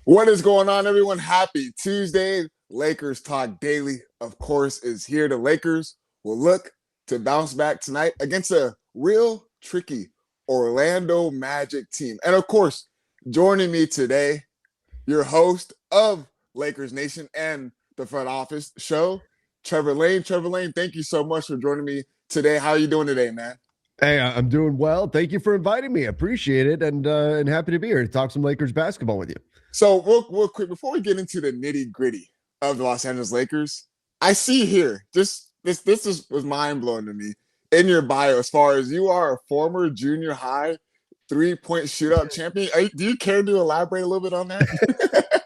What is going on, everyone? Happy Tuesday. Lakers Talk Daily, of course, is here. The Lakers will look to bounce back tonight against a real tricky Orlando Magic team. And of course, joining me today, your host of Lakers Nation and the front office show, Trevor Lane. Trevor Lane, thank you so much for joining me today. How are you doing today, man? Hey, I'm doing well. Thank you for inviting me. I appreciate it, and happy to be here to talk some Lakers basketball with you. So real quick, before we get into the nitty gritty of the Los Angeles Lakers, I see here, this was mind blowing to me in your bio, as far as you are a former junior high 3-point shootout champion. Do you care to elaborate a little bit on that?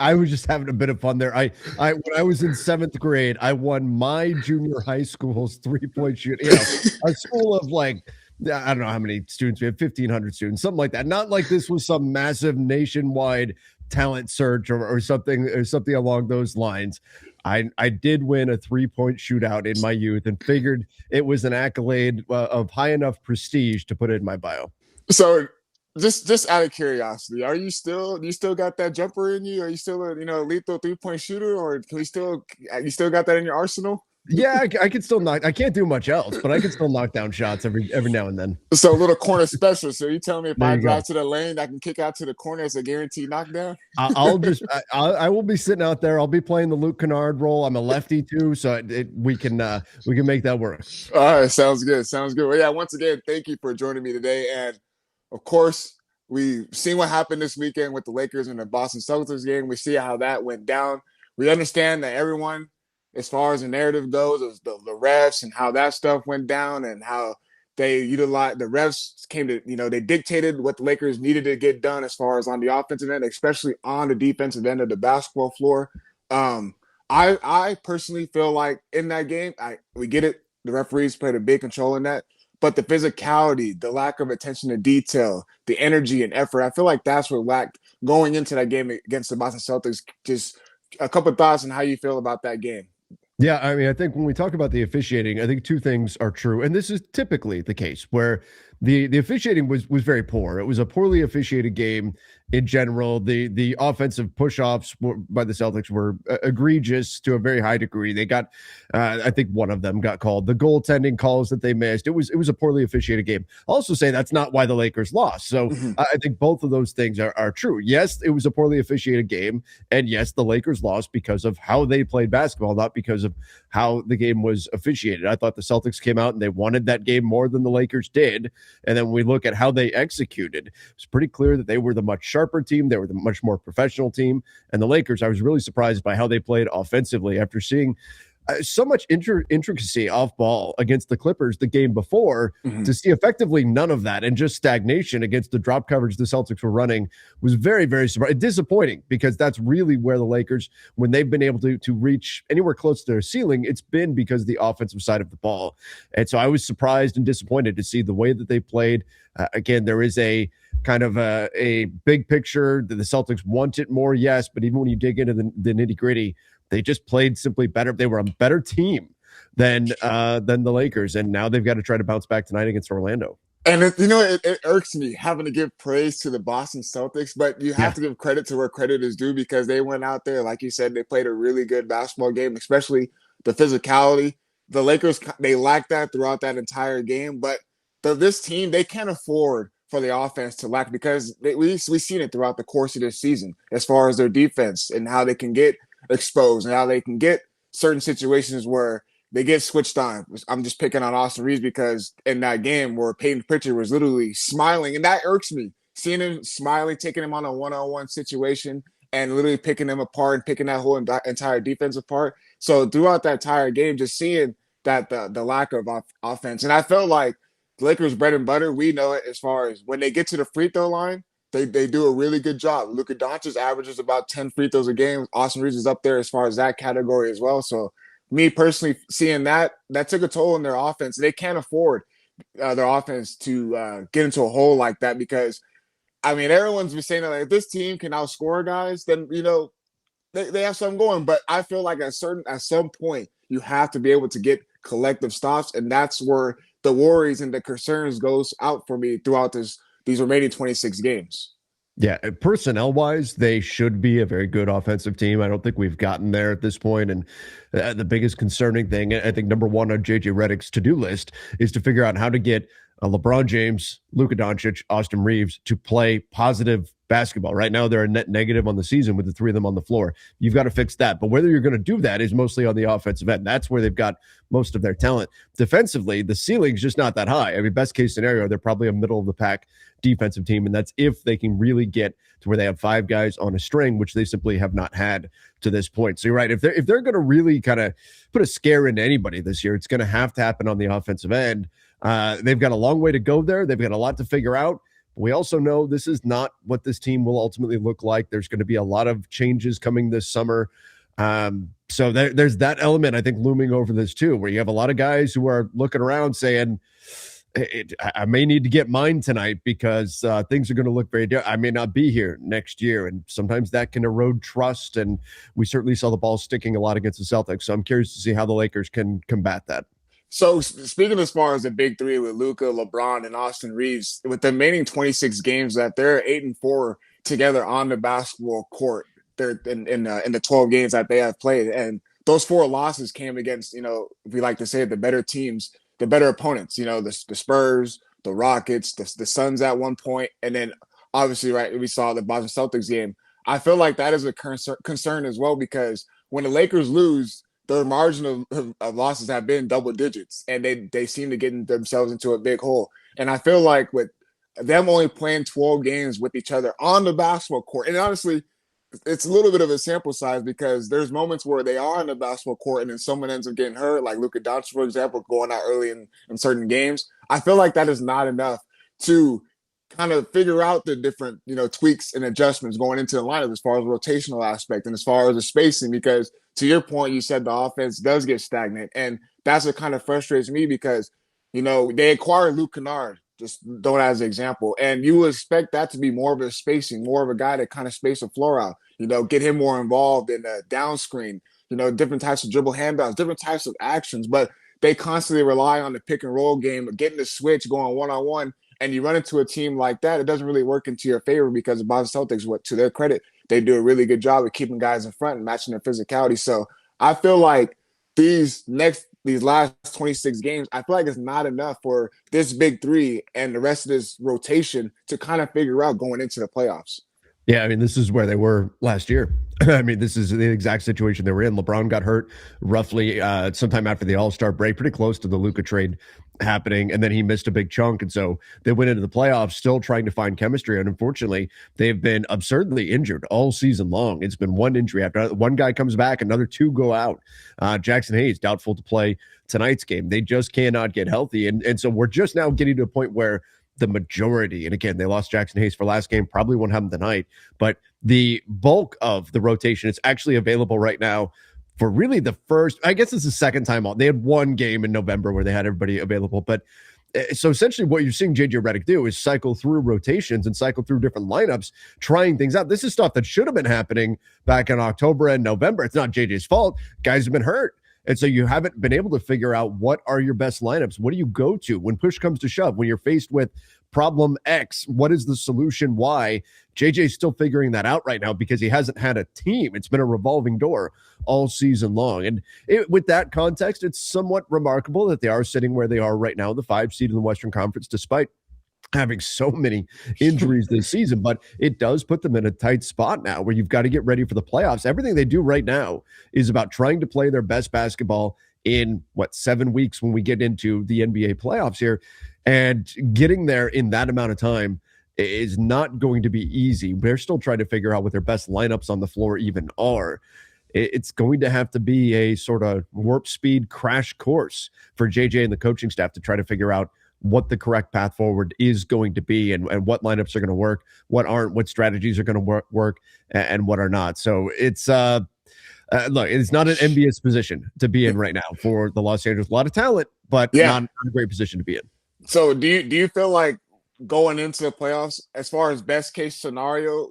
I was just having a bit of fun there. I when I was in 7th grade, I won my junior high school's 3-point shooting. A school of like, I don't know how many students we had, 1,500 students, something like that. Not like this was some massive nationwide talent search or something along those lines. I did win a 3-point shootout in my youth and figured it was an accolade of high enough prestige to put it in my bio. So just out of curiosity, do you still got that jumper in you? Are you still a lethal 3-point shooter, or you still got that in your arsenal? Yeah, I can still knock. I can't do much else, but I can still knock down shots every now and then. So a little corner specialist. So you telling me if I drive to the lane, I can kick out to the corner as a guaranteed knockdown? I will be sitting out there. I'll be playing the Luke Kennard role. I'm a lefty too, so we can make that work. All right, sounds good. Well, yeah, once again, thank you for joining me today. And of course, we've seen what happened this weekend with the Lakers and the Boston Celtics game. We see how that went down. We understand that everyone, as far as the narrative goes, is the refs and how that stuff went down and how they utilized the refs came to, they dictated what the Lakers needed to get done as far as on the offensive end, especially on the defensive end of the basketball floor. I personally feel like in that game, we get it. The referees played a big control in that, but the physicality, the lack of attention to detail, the energy and effort, I feel like that's what lacked going into that game against the Boston Celtics. Just a couple of thoughts on how you feel about that game. Yeah, I mean, I think when we talk about the officiating, I think two things are true, and this is typically the case where the officiating was very poor. It was a poorly officiated game in general. The offensive push-offs by the Celtics were egregious to a very high degree. They got, I think one of them got called. The goaltending calls that they missed. It was a poorly officiated game. I'll also say that's not why the Lakers lost. So I think both of those things are true. Yes, it was a poorly officiated game, and yes, the Lakers lost because of how they played basketball, not because of how the game was officiated. I thought the Celtics came out and they wanted that game more than the Lakers did. And then when we look at how they executed, it's pretty clear that they were the much sharper team. They were the much more professional team. And the Lakers, I was really surprised by how they played offensively after seeing so much intricacy off ball against the Clippers the game before. To see effectively none of that and just stagnation against the drop coverage the Celtics were running was very, very disappointing, because that's really where the Lakers, when they've been able to reach anywhere close to their ceiling, it's been because of the offensive side of the ball. And so I was surprised and disappointed to see the way that they played. Again, there is a kind of a big picture that the Celtics want it more, yes, but even when you dig into the nitty gritty, they just played simply better. They were a better team than the Lakers, and now they've got to try to bounce back tonight against Orlando. And it irks me having to give praise to the Boston Celtics, but you have to give credit to where credit is due, because they went out there, like you said, they played a really good basketball game, especially the physicality. The Lakers, they lacked that throughout that entire game, but this team, they can't afford for the offense to lack, because we've seen it throughout the course of this season as far as their defense and how they can get exposed and how they can get certain situations where they get switched on. I'm just picking on Austin Reeves, because in that game where Peyton Pritchard was literally smiling, and that irks me, seeing him smiling, taking him on a one-on-one situation and literally picking him apart and picking that whole entire defense apart. So throughout that entire game, just seeing that the lack of offense. And I felt like the Lakers' bread and butter, we know it, as far as when they get to the free throw line, they do a really good job. Luka Doncic averages about 10 free throws a game. Austin Reeves is up there as far as that category as well. So me personally seeing that took a toll on their offense. They can't afford their offense to get into a hole like that, because, I mean, everyone's been saying that, like, if this team can outscore guys, then, they have something going, but I feel like at some point you have to be able to get collective stops, and that's where the worries and the concerns goes out for me throughout these remaining 26 games. Yeah, personnel wise, they should be a very good offensive team. I don't think we've gotten there at this point. And the biggest concerning thing, I think, number one on JJ Redick's to do list is to figure out how to get LeBron James, Luka Doncic, Austin Reeves to play positive basketball. Right now, they're a net negative on the season with the three of them on the floor. You've got to fix that. But whether you're going to do that is mostly on the offensive end. That's where they've got most of their talent. Defensively, the ceiling's just not that high. I mean, best case scenario, they're probably a middle of the pack defensive team, and that's if they can really get to where they have five guys on a string, which they simply have not had to this point. So you're right. If they're going to really kind of put a scare into anybody this year, it's going to have to happen on the offensive end. They've got a long way to go there. They've got a lot to figure out. We also know this is not what this team will ultimately look like. There's going to be a lot of changes coming this summer. So there's that element, I think, looming over this too, where you have a lot of guys who are looking around saying, I may need to get mine tonight because things are going to look very different. I may not be here next year. And sometimes that can erode trust. And we certainly saw the ball sticking a lot against the Celtics. So I'm curious to see how the Lakers can combat that. So speaking as far as the big three with Luka, LeBron, and Austin Reeves, with the remaining 26 games that they're 8-4 together on the basketball court, they're in the 12 games that they have played, and those four losses came against, we like to say, the better teams, the better opponents. The Spurs, the Rockets, the Suns at one point, and then obviously, right, we saw the Boston Celtics game. I feel like that is a concern as well, because when the Lakers lose, their margin of losses have been double digits, and they seem to get themselves into a big hole. And I feel like with them only playing 12 games with each other on the basketball court, and honestly, it's a little bit of a sample size, because there's moments where they are on the basketball court and then someone ends up getting hurt, like Luka Doncic, for example, going out early in certain games. I feel like that is not enough to kind of figure out the different, tweaks and adjustments going into the lineup as far as rotational aspect and as far as the spacing, because to your point, you said the offense does get stagnant. And that's what kind of frustrates me, because, they acquired Luke Kennard, just don't as an example. And you would expect that to be more of a spacing, more of a guy that kind of space the floor out, get him more involved in the down screen, different types of dribble handouts, different types of actions. But they constantly rely on the pick and roll game, getting the switch, going one-on-one. And you run into a team like that, it doesn't really work into your favor, because the Boston Celtics, to their credit, they do a really good job of keeping guys in front and matching their physicality. So I feel like these last 26 games, I feel like it's not enough for this big three and the rest of this rotation to kind of figure out going into the playoffs. Yeah, I mean, this is where they were last year. I mean, this is the exact situation they were in. LeBron got hurt roughly sometime after the All-Star break, pretty close to the Luka trade happening, and then he missed a big chunk. And so they went into the playoffs still trying to find chemistry. And unfortunately, they've been absurdly injured all season long. It's been one injury after another. One guy comes back, another two go out. Jackson Hayes, doubtful to play tonight's game. They just cannot get healthy. And so we're just now getting to a point where the majority, and again, they lost Jackson Hayes for last game, probably won't happen tonight, but the bulk of the rotation is actually available right now for really the first, I guess it's the second time on. They had one game in November where they had everybody available, but so essentially what you're seeing JJ Redick do is cycle through rotations and cycle through different lineups, trying things out. This is stuff that should have been happening back in October and November. It's not JJ's fault. Guys have been hurt. And so you haven't been able to figure out what are your best lineups. What do you go to when push comes to shove? When you're faced with problem X, what is the solution Y? JJ's still figuring that out right now because he hasn't had a team. It's been a revolving door all season long. And with that context, it's somewhat remarkable that they are sitting where they are right now, the 5 seed in the Western Conference, despite having so many injuries this season. But it does put them in a tight spot now where you've got to get ready for the playoffs. Everything they do right now is about trying to play their best basketball in 7 weeks when we get into the NBA playoffs here. And getting there in that amount of time is not going to be easy. They're still trying to figure out what their best lineups on the floor even are. It's going to have to be a sort of warp speed crash course for JJ and the coaching staff to try to figure out what the correct path forward is going to be, and what lineups are going to work, what aren't, what strategies are going to work, and what are not. So it's look, it's not an envious position to be in right now for the Los Angeles. A lot of talent, but not a great position to be in. So do you feel like going into the playoffs, as far as best case scenario,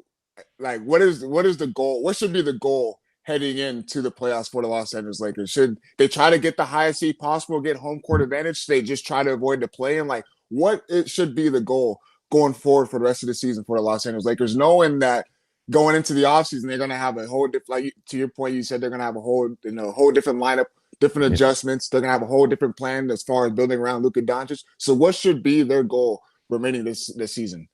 like what is the goal? What should be the goal heading into the playoffs for the Los Angeles Lakers? Should they try to get the highest seed possible, get home court advantage? Should they just try to avoid the play-in? Like, what it should be the goal going forward for the rest of the season for the Los Angeles Lakers, knowing that going into the offseason, they're going to have a whole different, like to your point, you said they're going to have a whole different lineup, different adjustments. They're going to have a whole different plan as far as building around Luka Doncic. So what should be their goal remaining this season?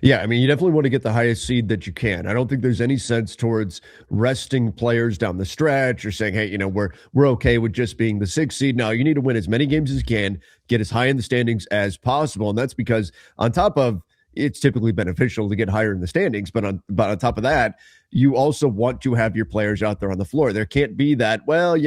Yeah, I mean, you definitely want to get the highest seed that you can. I don't think there's any sense towards resting players down the stretch or saying, hey, we're okay with just being the 6th seed. No, you need to win as many games as you can, get as high in the standings as possible. And that's because on top of it's typically beneficial to get higher in the standings, but on top of that, you also want to have your players out there on the floor. There can't be that, well,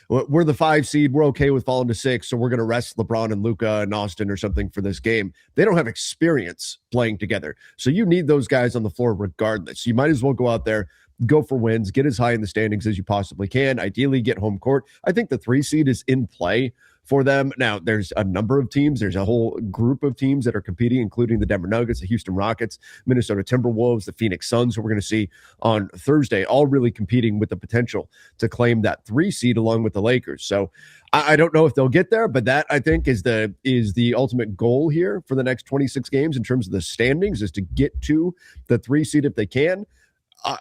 we're the 5 seed, we're okay with falling to 6, so we're going to rest LeBron and Luka and Austin or something for this game. They don't have experience playing together, so you need those guys on the floor regardless. You might as well go out there, go for wins, get as high in the standings as you possibly can, ideally get home court. I think the 3 seed is in play for them. Now, there's a number of teams. There's a whole group of teams that are competing, including the Denver Nuggets, the Houston Rockets, Minnesota Timberwolves, the Phoenix Suns, who we're going to see on Thursday, all really competing with the potential to claim that 3 seed along with the Lakers. So I don't know if they'll get there, but that I think is the ultimate goal here for the next 26 games in terms of the standings, is to get to the 3 seed if they can.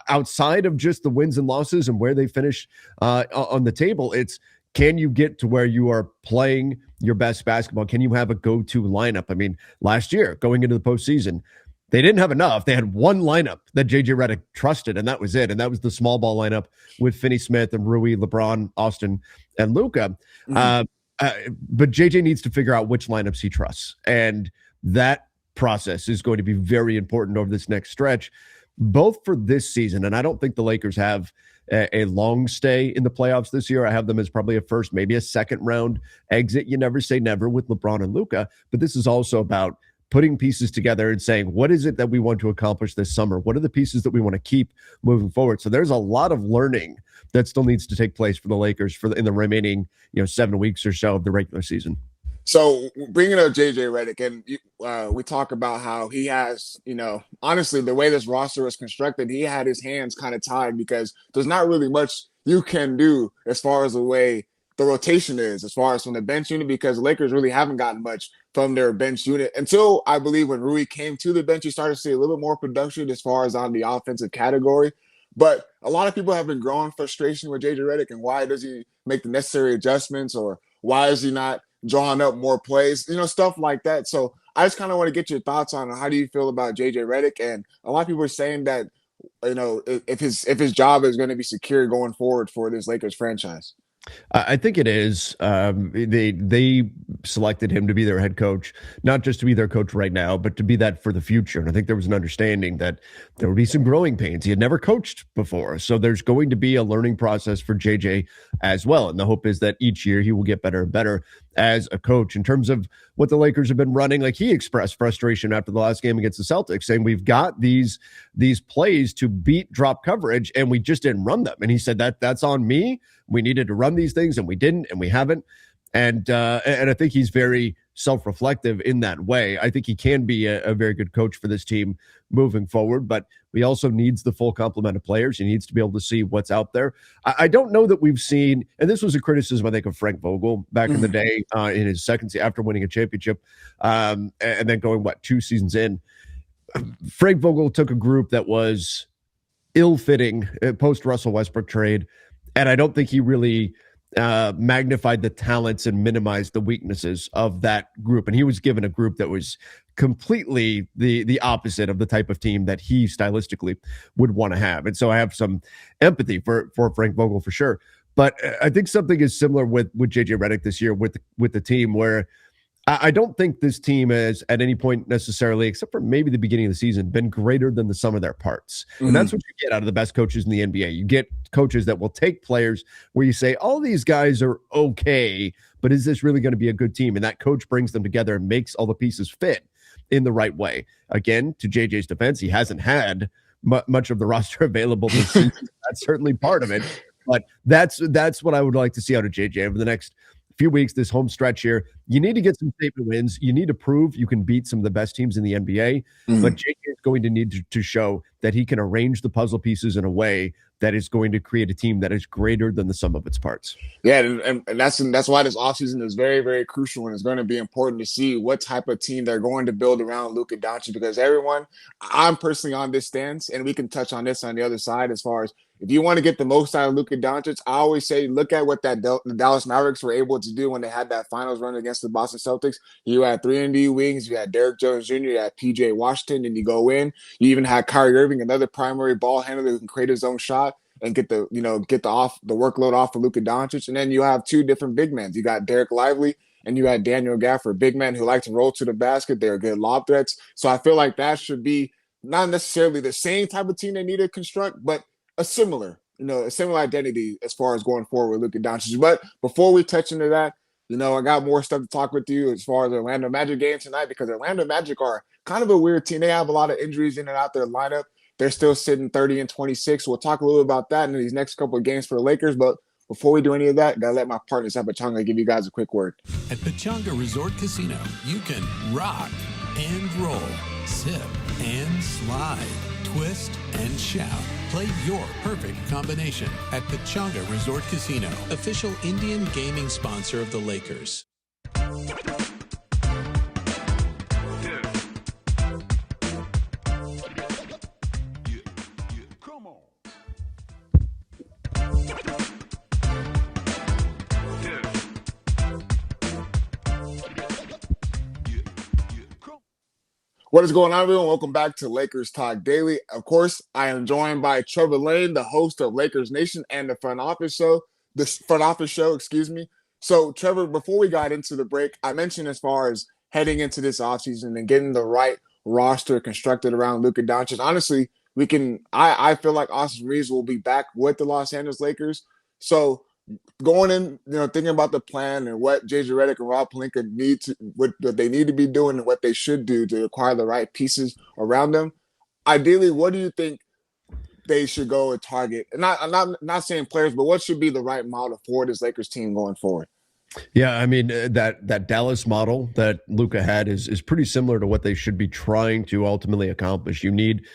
Outside of just the wins and losses and where they finish on the table, it's, can you get to where you are playing your best basketball? Can you have a go-to lineup? I mean, last year, going into the postseason, they didn't have enough. They had one lineup that J.J. Redick trusted, and that was it. And that was the small ball lineup with Finney-Smith and Rui, LeBron, Austin, and Luka. But J.J. needs to figure out which lineups he trusts. And that process is going to be very important over this next stretch, both for this season. And I don't think the Lakers have a long stay in the playoffs this year. I have them as probably a first, maybe a second round exit. You never say never with LeBron and Luka, but this is also about putting pieces together and saying, what is it that we want to accomplish this summer? What are the pieces that we want to keep moving forward? So there's a lot of learning that still needs to take place for the Lakers in the remaining 7 weeks or so of the regular season. So bringing up JJ Redick, and we talk about how he has, honestly, the way this roster was constructed, he had his hands kind of tied because there's not really much you can do as far as the way the rotation is, as far as from the bench unit, because the Lakers really haven't gotten much from their bench unit until, I believe, when Rui came to the bench, you started to see a little more production as far as on the offensive category. But a lot of people have been growing frustration with JJ Redick, and why does he make the necessary adjustments, or why is he not drawing up more plays, stuff like that. So I just kind of want to get your thoughts on how do you feel about JJ Redick? And a lot of people are saying that, if his job is going to be secure going forward for this Lakers franchise. I think it is. They selected him to be their head coach, not just to be their coach right now, but to be that for the future. And I think there was an understanding that there would be some growing pains. He had never coached before. So there's going to be a learning process for JJ as well. And the hope is that each year he will get better and better as a coach. In terms of what the Lakers have been running, like, he expressed frustration after the last game against the Celtics, saying we've got these plays to beat drop coverage and we just didn't run them. And he said that's on me. We needed to run these things and we didn't, and we haven't. And I think he's very self-reflective in that way. I think he can be a very good coach for this team moving forward, but he also needs the full complement of players. He needs to be able to see what's out there. I don't know that we've seen, and this was a criticism, I think, of Frank Vogel back in the day in his second season after winning a championship, and then going, 2 seasons in. Frank Vogel took a group that was ill-fitting post-Russell Westbrook trade, and I don't think he really magnified the talents and minimized the weaknesses of that group. And he was given a group that was completely the opposite of the type of team that he stylistically would want to have. And so I have some empathy for Frank Vogel for sure. But I think something is similar with JJ Redick this year with the team, where I don't think this team has at any point necessarily, except for maybe the beginning of the season, been greater than the sum of their parts. And that's what you get out of the best coaches in the NBA. You get coaches that will take players where you say, all these guys are okay, but is this really going to be a good team? And that coach brings them together and makes all the pieces fit in the right way. Again, to JJ's defense, he hasn't had much of the roster available this season. That's certainly part of it. But that's what I would like to see out of JJ over the next few weeks, this home stretch here, you need to get some statement wins. You need to prove you can beat some of the best teams in the NBA. But Mhm. JJ is going to need to show that he can arrange the puzzle pieces in a way that is going to create a team that is greater than the sum of its parts. Yeah, and that's why this offseason is very, very crucial, and it's going to be important to see what type of team they're going to build around Luka Doncic, because everyone, I'm personally on this stance, and we can touch on this on the other side as far as if you want to get the most out of Luka Doncic. I always say look at what the Dallas Mavericks were able to do when they had that finals run against the Boston Celtics. You had 3 and D wings, you had Derrick Jones Jr., you had PJ Washington, and you go in. You even had Kyrie Irving, another primary ball handler who can create his own shot and get the workload off for Luka Doncic. And then you have two different big men. You got Derek Lively and you had Daniel Gafford, big men who like to roll to the basket. They're good lob threats. So I feel like that should be not necessarily the same type of team they need to construct, but a similar identity as far as going forward with Luka Doncic. But before we touch into that, I got more stuff to talk with you as far as the Orlando Magic game tonight, because Orlando Magic are kind of a weird team. They have a lot of injuries in and out their lineup. They're still sitting 30-26. We'll talk a little about that in these next couple of games for the Lakers. But before we do any of that, gotta let my partners at Pachanga give you guys a quick word. At Pachanga Resort Casino, you can rock and roll, sip and slide, twist and shout. Play your perfect combination at Pachanga Resort Casino, official Indian gaming sponsor of the Lakers. What is going on, everyone? Welcome back to Lakers Talk Daily. Of course, I am joined by Trevor Lane, the host of Lakers Nation and the front office show, excuse me. So, Trevor, before we got into the break, I mentioned as far as heading into this offseason and getting the right roster constructed around Luka Doncic. Honestly, I feel like Austin Reeves will be back with the Los Angeles Lakers. So, going in, thinking about the plan and what JJ Redick and Rob Pelinka what they need to be doing and what they should do to acquire the right pieces around them. Ideally, what do you think they should go and target? And I'm not saying players, but what should be the right model for this Lakers team going forward? Yeah, I mean that Dallas model that Luka had is pretty similar to what they should be trying to ultimately accomplish. You need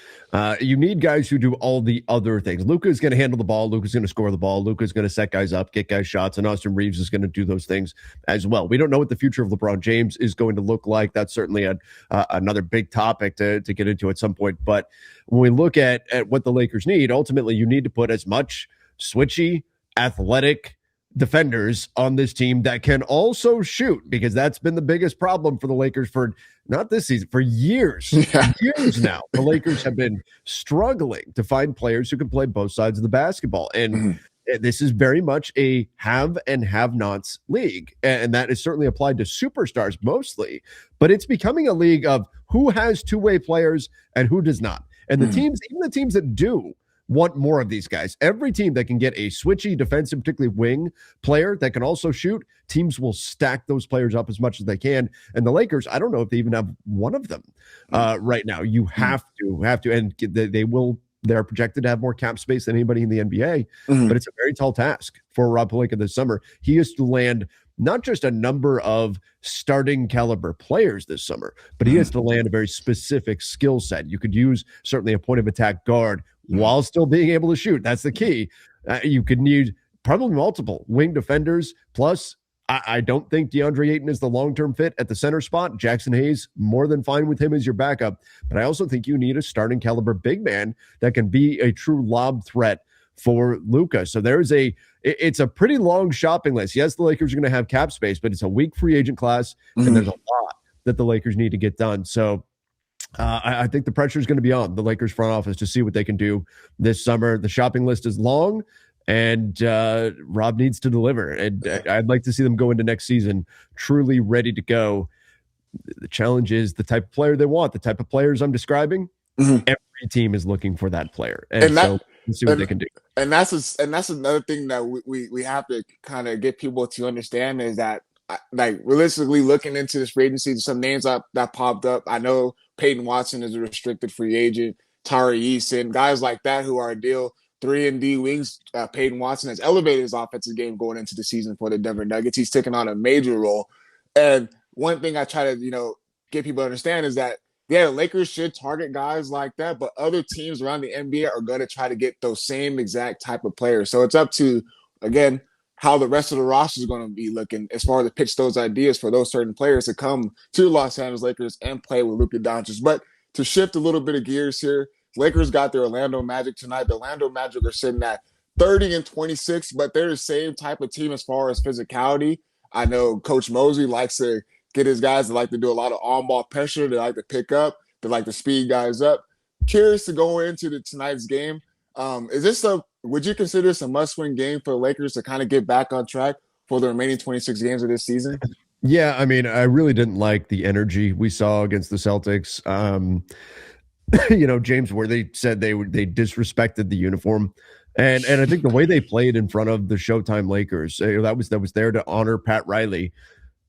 guys who do all the other things. Luka is going to handle the ball. Luka is going to score the ball. Luka is going to set guys up, get guys shots, and Austin Reeves is going to do those things as well. We don't know what the future of LeBron James is going to look like. That's certainly another big topic to get into at some point. But when we look at what the Lakers need, ultimately you need to put as much switchy, athletic defenders on this team that can also shoot, because that's been the biggest problem for the Lakers for not this season, for years. Yeah. Years now. The Lakers have been struggling to find players who can play both sides of the basketball. And this is very much a have and have nots league. And that is certainly applied to superstars mostly, but it's becoming a league of who has two-way players and who does not. And the teams, even the teams that do, want more of these guys. Every team that can get a switchy defensive, particularly wing player that can also shoot, teams will stack those players up as much as they can. And the Lakers, I don't know if they even have one of them right now. You have to, and they're projected to have more cap space than anybody in the NBA, but it's a very tall task for Rob Pelinka this summer. He has to land not just a number of starting caliber players this summer, but he has to land a very specific skill set. You could use certainly a point of attack guard while still being able to shoot. That's the key. You could need probably multiple wing defenders. Plus, I don't think DeAndre Ayton is the long-term fit at the center spot. Jackson Hayes, more than fine with him as your backup. But I also think you need a starting caliber big man that can be a true lob threat for Luka. So it's a pretty long shopping list. Yes, the Lakers are going to have cap space, but it's a weak free agent class, and there's a lot that the Lakers need to get done. So I think the pressure is going to be on the Lakers front office to see what they can do this summer. The shopping list is long, and Rob needs to deliver. And I'd like to see them go into next season truly ready to go. The challenge is the type of player they want, the type of players I'm describing. Every team is looking for that player. And so let's see what they can do. And that's another thing that we have to kind of get people to understand is that, like, realistically looking into this free agency, some names that popped up. I know Peyton Watson is a restricted free agent, Tari Eason, guys like that who are a deal. 3-and-D wings. Peyton Watson has elevated his offensive game going into the season for the Denver Nuggets. He's taken on a major role. And one thing I try to, get people to understand is that, yeah, Lakers should target guys like that, but other teams around the NBA are going to try to get those same exact type of players. So it's up to, again, how the rest of the roster is going to be looking as far as to pitch those ideas for those certain players to come to Los Angeles Lakers and play with Luka Doncic. But to shift a little bit of gears here, Lakers got their Orlando Magic tonight. The Orlando Magic are sitting at 30-26, but they're the same type of team as far as physicality. I know Coach Mosley likes to get his guys that like to do a lot of on-ball pressure. They like to pick up. They like to speed guys up. Curious to go into tonight's game. Would you consider this a must-win game for the Lakers to kind of get back on track for the remaining 26 games of this season? Yeah, I mean, I really didn't like the energy we saw against the Celtics. James, where they said they disrespected the uniform. And I think the way they played in front of the Showtime Lakers, that was there to honor Pat Riley.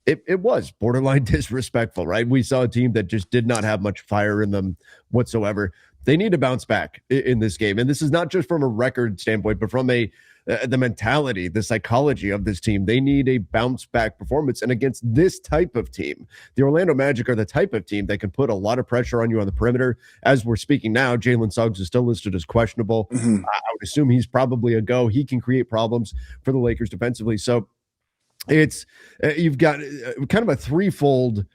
It was borderline disrespectful, right? We saw a team that just did not have much fire in them whatsoever. They need to bounce back in this game. And this is not just from a record standpoint, but from the mentality, the psychology of this team. They need a bounce back performance. And against this type of team, the Orlando Magic are the type of team that can put a lot of pressure on you on the perimeter. As we're speaking now, Jalen Suggs is still listed as questionable. Mm-hmm. I would assume he's probably a go. He can create problems for the Lakers defensively. So it's you've got kind of a threefold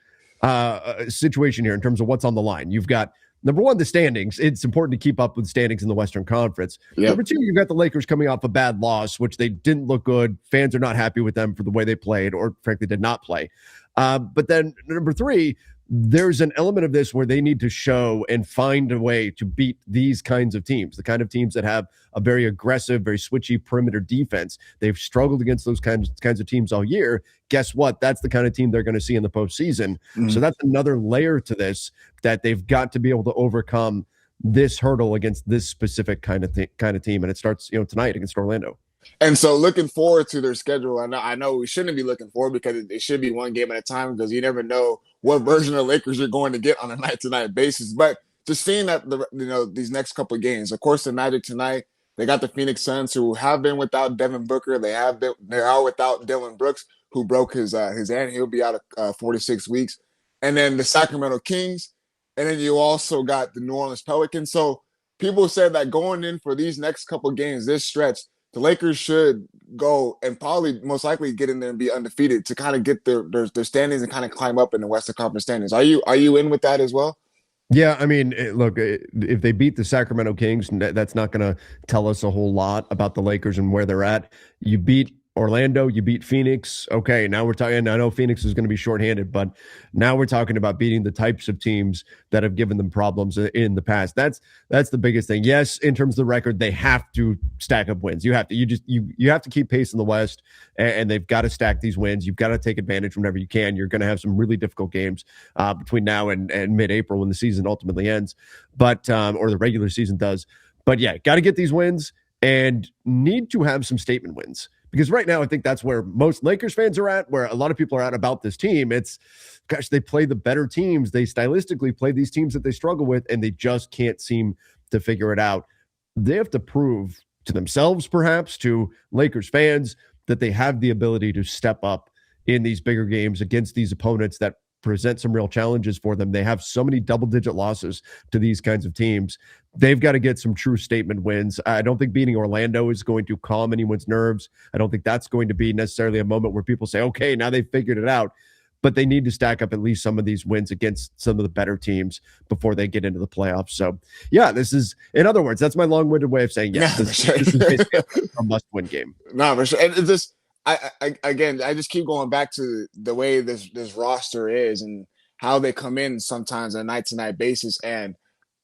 situation here in terms of what's on the line. You've got, number one, the standings. It's important to keep up with standings in the Western Conference. Yep. Number two, you've got the Lakers coming off a bad loss, which they didn't look good. Fans are not happy with them for the way they played, or frankly did not play. But then number three, there's an element of this where they need to show and find a way to beat these kinds of teams, the kind of teams that have a very aggressive, very switchy perimeter defense. They've struggled against those kinds of teams all year. Guess what? That's the kind of team they're going to see in the postseason. Mm-hmm. So that's another layer to this, that they've got to be able to overcome this hurdle against this specific kind of team. And it starts, tonight against Orlando. And so looking forward to their schedule. I know we shouldn't be looking forward because it should be one game at a time, because you never know what version of Lakers you're going to get on a night-to-night basis. But just seeing that, these next couple of games, of course, the Magic tonight, they got the Phoenix Suns, who have been without Devin Booker. They are without Dillon Brooks, who broke his hand. He'll be out of 4 to 6 weeks. And then the Sacramento Kings. And then you also got the New Orleans Pelicans. So people said that going in for these next couple of games, this stretch, the Lakers should go and probably most likely get in there and be undefeated to kind of get their standings and kind of climb up in the Western Conference standings. Are you in with that as well? Yeah, I mean, look, if they beat the Sacramento Kings, that's not going to tell us a whole lot about the Lakers and where they're at. You beat Orlando, you beat Phoenix. Okay, now we're talking. I know Phoenix is going to be shorthanded, but now we're talking about beating the types of teams that have given them problems in the past. That's the biggest thing. Yes, in terms of the record, they have to stack up wins. You have to. You have to keep pace in the West, and they've got to stack these wins. You've got to take advantage whenever you can. You're going to have some really difficult games between now and mid-April when the season ultimately ends, but or the regular season does. But yeah, got to get these wins and need to have some statement wins. Because right now, I think that's where most Lakers fans are at, where a lot of people are at about this team. It's, gosh, they play the better teams. They stylistically play these teams that they struggle with, and they just can't seem to figure it out. They have to prove to themselves, perhaps, to Lakers fans, that they have the ability to step up in these bigger games against these opponents that present some real challenges for them. They have so many double-digit losses to these kinds of teams. They've got to get some true statement wins. I don't think beating Orlando is going to calm anyone's nerves. I don't think that's going to be necessarily a moment where people say, okay, now they've figured it out. But they need to stack up at least some of these wins against some of the better teams before they get into the playoffs. So, yeah, this is, in other words, that's my long-winded way of saying, yes, this is basically a must-win game. No, for sure. And it's just, I just keep going back to the way this roster is and how they come in sometimes on a night-to-night basis. And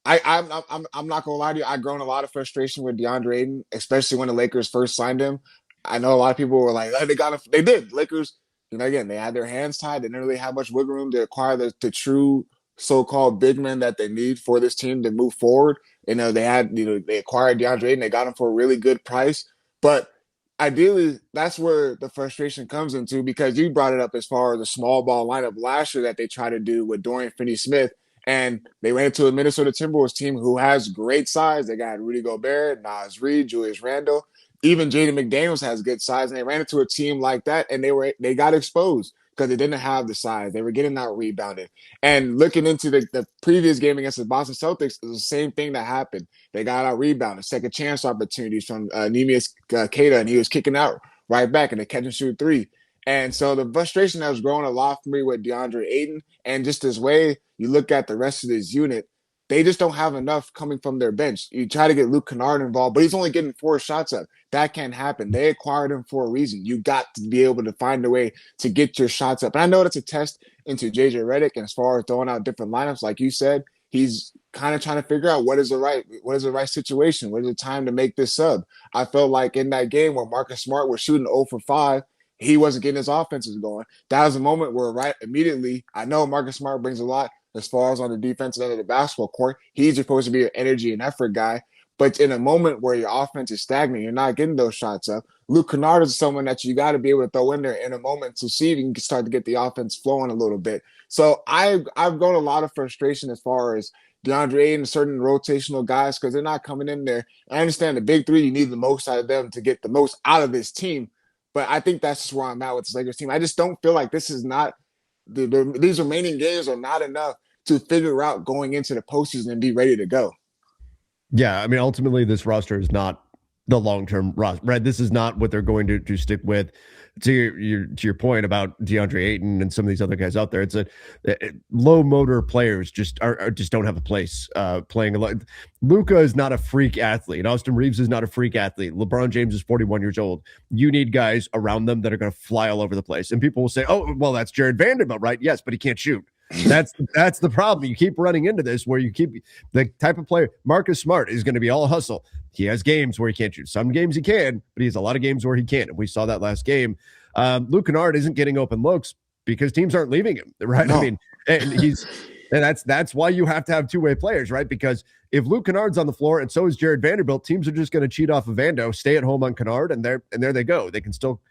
I'm not gonna lie to you, I've grown a lot of frustration with DeAndre Ayton, especially when the Lakers first signed him. I know a lot of people were like, oh, they did. Lakers, again, they had their hands tied. They didn't really have much wiggle room to acquire the true so-called big men that they need for this team to move forward. They acquired DeAndre Ayton. They got him for a really good price. But ideally, that's where the frustration comes into, because you brought it up as far as the small ball lineup last year that they tried to do with Dorian Finney-Smith And they ran into a Minnesota Timberwolves team who has great size. They got Rudy Gobert, Nas Reed, Julius Randle. Even Jaden McDaniels has good size. And they ran into a team like that, and they got exposed because they didn't have the size. They were getting out rebounded. And looking into the previous game against the Boston Celtics, it was the same thing that happened. They got out rebounded, second chance opportunities from Neemias Queta, and he was kicking out right back and they catch and shoot three. And so the frustration has grown a lot for me with DeAndre Ayton. And just this way, you look at the rest of this unit, they just don't have enough coming from their bench. You try to get Luke Kennard involved, but he's only getting 4 shots up. That can't happen. They acquired him for a reason. You got to be able to find a way to get your shots up. And I know that's a test into JJ Redick, and as far as throwing out different lineups, like you said, he's kind of trying to figure out what is the right situation, what is the time to make this sub. I felt like in that game where Marcus Smart was shooting 0 for 5, he wasn't getting his offenses going. That was a moment where right immediately, I know Marcus Smart brings a lot as far as on the defensive end of the basketball court. He's supposed to be an energy and effort guy. But in a moment where your offense is stagnant, you're not getting those shots up. Luke Kennard is someone that you got to be able to throw in there in a moment to see if you can start to get the offense flowing a little bit. So I've grown a lot of frustration as far as DeAndre Ayton, certain rotational guys, because they're not coming in there. I understand the big three, you need the most out of them to get the most out of this team. But I think that's just where I'm at with this Lakers team. I just don't feel like this is not these remaining games are not enough to figure out going into the postseason and be ready to go. Yeah, I mean, ultimately, this roster is not the long-term roster, right? This is not what they're going to stick with. To your point about DeAndre Ayton and some of these other guys out there, it's a low motor players just don't have a place playing a lot. Luka is not a freak athlete. Austin Reeves is not a freak athlete. LeBron James is 41 years old. You need guys around them that are going to fly all over the place. And people will say, "Oh, well, that's Jared Vanderbilt, right?" Yes, but he can't shoot. That's the problem. You keep running into this where you keep the type of player. Marcus Smart is going to be all hustle. He has games where he can't shoot. Some games he can, but he has a lot of games where he can't. And we saw that last game. Luke Kennard isn't getting open looks because teams aren't leaving him, right? No. I mean, and that's why you have to have two-way players, right? Because if Luke Kennard's on the floor and so is Jared Vanderbilt, teams are just going to cheat off of Vando, stay at home on Kennard, and there they go. They can still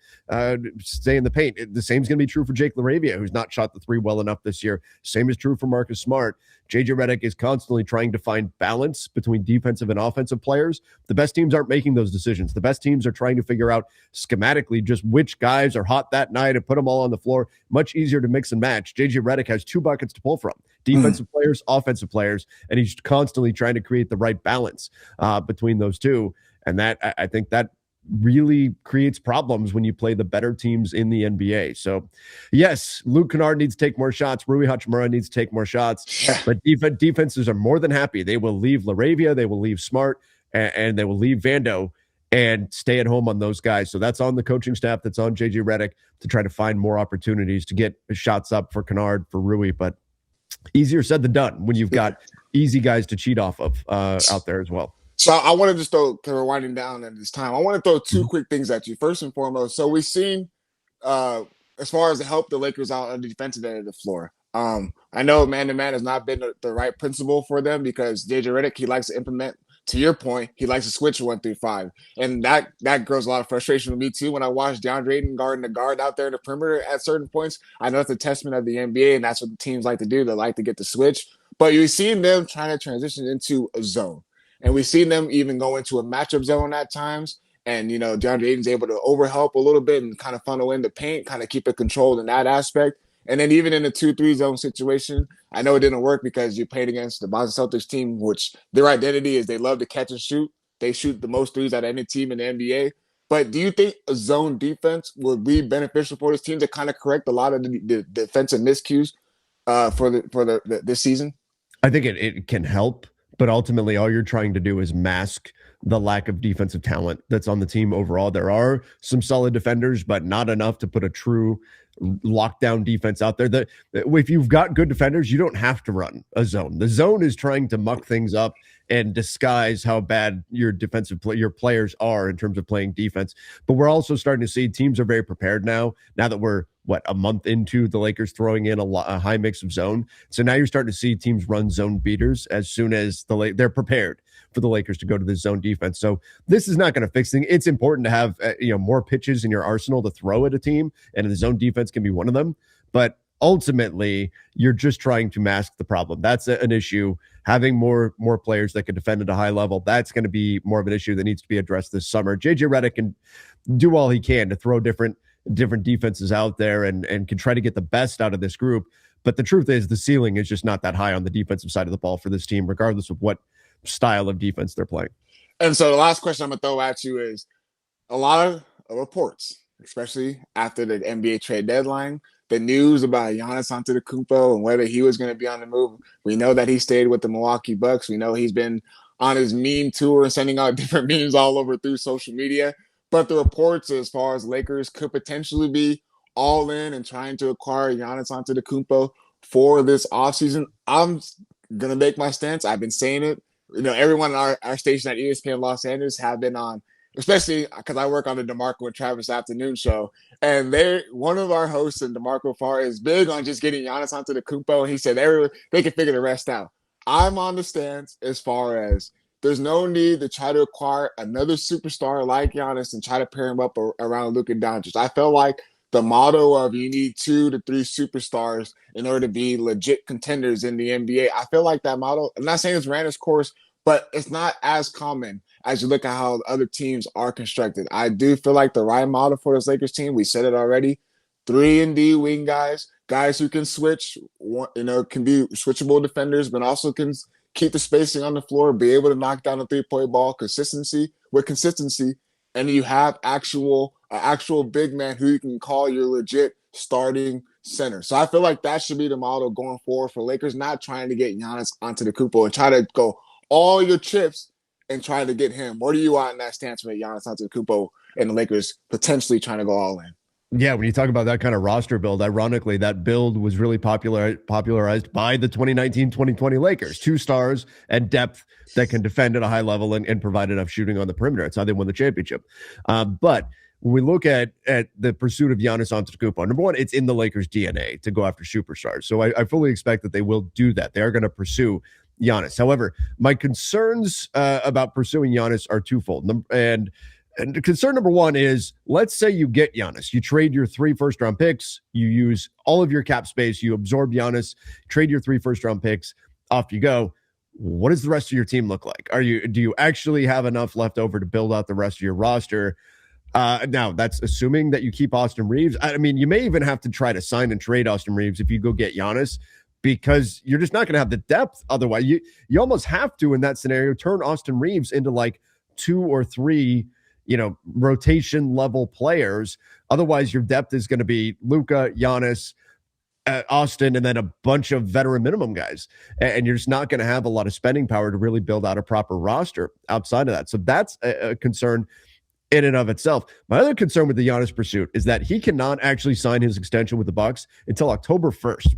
stay in the paint. The same is going to be true for Jake LaRavia, who's not shot the three well enough this year. Same is true for Marcus Smart. JJ Redick is constantly trying to find balance between defensive and offensive players. The best teams aren't making those decisions. The best teams are trying to figure out schematically just which guys are hot that night and put them all on the floor. Much easier to mix and match. JJ Redick has 2 buckets to pull from. Defensive players, offensive players, and he's constantly trying to create the right balance between those two. And that I think that really creates problems when you play the better teams in the NBA. So, yes, Luke Kennard needs to take more shots. Rui Hachimura needs to take more shots. But defenses are more than happy. They will leave LaRavia, they will leave Smart, and they will leave Vando and stay at home on those guys. So that's on the coaching staff. That's on JJ Redick to try to find more opportunities to get shots up for Kennard, for Rui. But easier said than done when you've got easy guys to cheat off of out there as well. So I want to just throw, because we're winding down at this time, I want to throw 2 quick things at you. First and foremost, so we've seen, as far as to help the Lakers out on the defensive end of the floor, I know man-to-man has not been the right principle for them because JJ Redick, he likes to implement, to your point, he likes to switch 1 through 5. And that grows a lot of frustration with me too when I watch DeAndre Ayton guarding the guard out there in the perimeter at certain points. I know it's a testament of the NBA, and that's what the teams like to do. They like to get the switch. But you've seen them trying to transition into a zone. And we've seen them even go into a matchup zone at times. And, DeAndre Ayton's able to overhelp a little bit and kind of funnel in the paint, kind of keep it controlled in that aspect. And then even in the 2-3 zone situation, I know it didn't work because you played against the Boston Celtics team, which their identity is they love to catch and shoot. They shoot the most threes out of any team in the NBA. But do you think a zone defense would be beneficial for this team to kind of correct a lot of the defensive miscues for this season? I think it can help. But ultimately, all you're trying to do is mask the lack of defensive talent that's on the team overall. There are some solid defenders, but not enough to put a true lockdown defense out there. If you've got good defenders, you don't have to run a zone. The zone is trying to muck things up and disguise how bad your your players are in terms of playing defense. But we're also starting to see teams are very prepared now that we're a month into the Lakers throwing in a high mix of zone. So now you're starting to see teams run zone beaters as soon as they're prepared for the Lakers to go to the zone defense. So this is not going to fix things. It's important to have more pitches in your arsenal to throw at a team, and the zone defense can be one of them. But ultimately you're just trying to mask the problem. That's an issue. Having more players that can defend at a high level, that's going to be more of an issue that needs to be addressed this summer. JJ Redick can do all he can to throw different defenses out there and can try to get the best out of this group. But the truth is the ceiling is just not that high on the defensive side of the ball for this team, regardless of what style of defense they're playing. And so the last question I'm going to throw at you is a lot of reports, especially after the NBA trade deadline, the news about Giannis Antetokounmpo and whether he was going to be on the move. We know that he stayed with the Milwaukee Bucks. We know he's been on his meme tour and sending out different memes all over through social media. But the reports as far as Lakers could potentially be all in and trying to acquire Giannis Antetokounmpo for this offseason, I'm going to make my stance. I've been saying it. Everyone in our station at ESPN Los Angeles have been on, especially because I work on the DeMarco and Travis afternoon show. And one of our hosts in DeMarco Farr is big on just getting Giannis Antetokounmpo. He said they can figure the rest out. I'm on the stance as far as there's no need to try to acquire another superstar like Giannis and try to pair him up around Luka Doncic. I felt like the motto of you need 2 to 3 superstars in order to be legit contenders in the NBA. I feel like that motto, I'm not saying it's ran its course, but it's not as common as you look at how other teams are constructed. I do feel like the right model for this Lakers team, we said it already, 3-and-D wing guys who can switch, can be switchable defenders, but also can keep the spacing on the floor, be able to knock down a three-point ball consistency, and you have actual big man who you can call your legit starting center. So I feel like that should be the model going forward for Lakers, not trying to get Giannis Antetokounmpo and try to go all your chips and trying to get him. Where do you want in that stance with Giannis Antetokounmpo and the Lakers potentially trying to go all in? Yeah, when you talk about that kind of roster build, ironically, that build was really popularized by the 2019-2020 Lakers. 2 stars and depth that can defend at a high level and provide enough shooting on the perimeter. It's how they won the championship. But when we look at the pursuit of Giannis Antetokounmpo, number one, it's in the Lakers' DNA to go after superstars. So I fully expect that they will do that. They are going to pursue Giannis. However, my concerns about pursuing Giannis are twofold. And concern number one is, let's say you get Giannis. You trade your 3 first-round picks. You use all of your cap space. You absorb Giannis. Trade your 3 first-round picks. Off you go. What does the rest of your team look like? Do you actually have enough left over to build out the rest of your roster? Now, that's assuming that you keep Austin Reeves. I mean, you may even have to try to sign and trade Austin Reeves if you go get Giannis, because you're just not going to have the depth otherwise. You almost have to, in that scenario, turn Austin Reeves into like 2 or 3 rotation level players. Otherwise, your depth is going to be Luka, Giannis, Austin, and then a bunch of veteran minimum guys. And you're just not going to have a lot of spending power to really build out a proper roster outside of that. So that's a concern in and of itself. My other concern with the Giannis pursuit is that he cannot actually sign his extension with the Bucks until October 1st.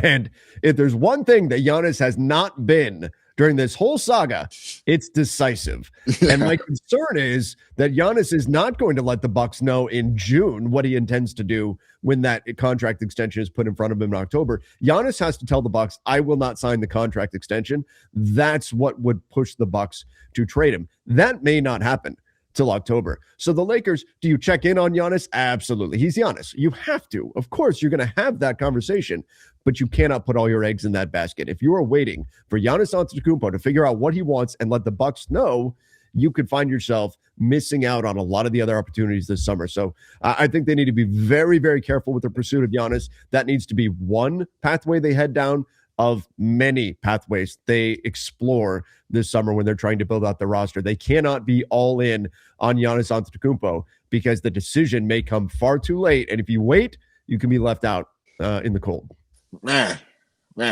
And if there's one thing that Giannis has not been during this whole saga, it's decisive. And my concern is that Giannis is not going to let the Bucks know in June what he intends to do when that contract extension is put in front of him in October. Giannis has to tell the Bucks, I will not sign the contract extension. That's what would push the Bucks to trade him. That may not happen till October. So the Lakers, do you check in on Giannis? Absolutely. He's Giannis. You have to. Of course, you're going to have that conversation, but you cannot put all your eggs in that basket. If you are waiting for Giannis Antetokounmpo to figure out what he wants and let the Bucks know, you could find yourself missing out on a lot of the other opportunities this summer. So I think they need to be very, very careful with the pursuit of Giannis. That needs to be one pathway they head down of many pathways they explore this summer when they're trying to build out the roster. They cannot be all in on Giannis Antetokounmpo because the decision may come far too late. And if you wait, you can be left out in the cold. Man,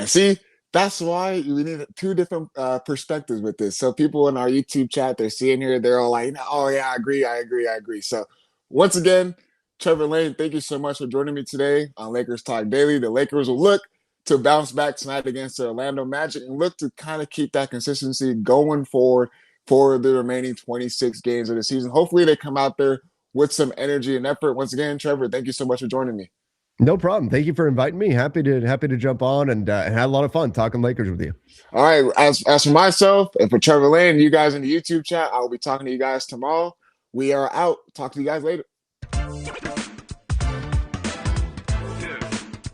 see, that's why we need 2 different perspectives with this. So people in our YouTube chat, they're seeing here, they're all like, oh yeah, I agree. So once again, Trevor Lane, thank you so much for joining me today on Lakers Talk Daily. The Lakers will look to bounce back tonight against the Orlando Magic and look to kind of keep that consistency going forward for the remaining 26 games of the season. Hopefully they come out there with some energy and effort. Once again, Trevor, thank you so much for joining me. No problem. Thank you for inviting me. Happy to jump on and had a lot of fun talking Lakers with you. All right. As for myself and for Trevor Lane and you guys in the YouTube chat, I will be talking to you guys tomorrow. We are out. Talk to you guys later.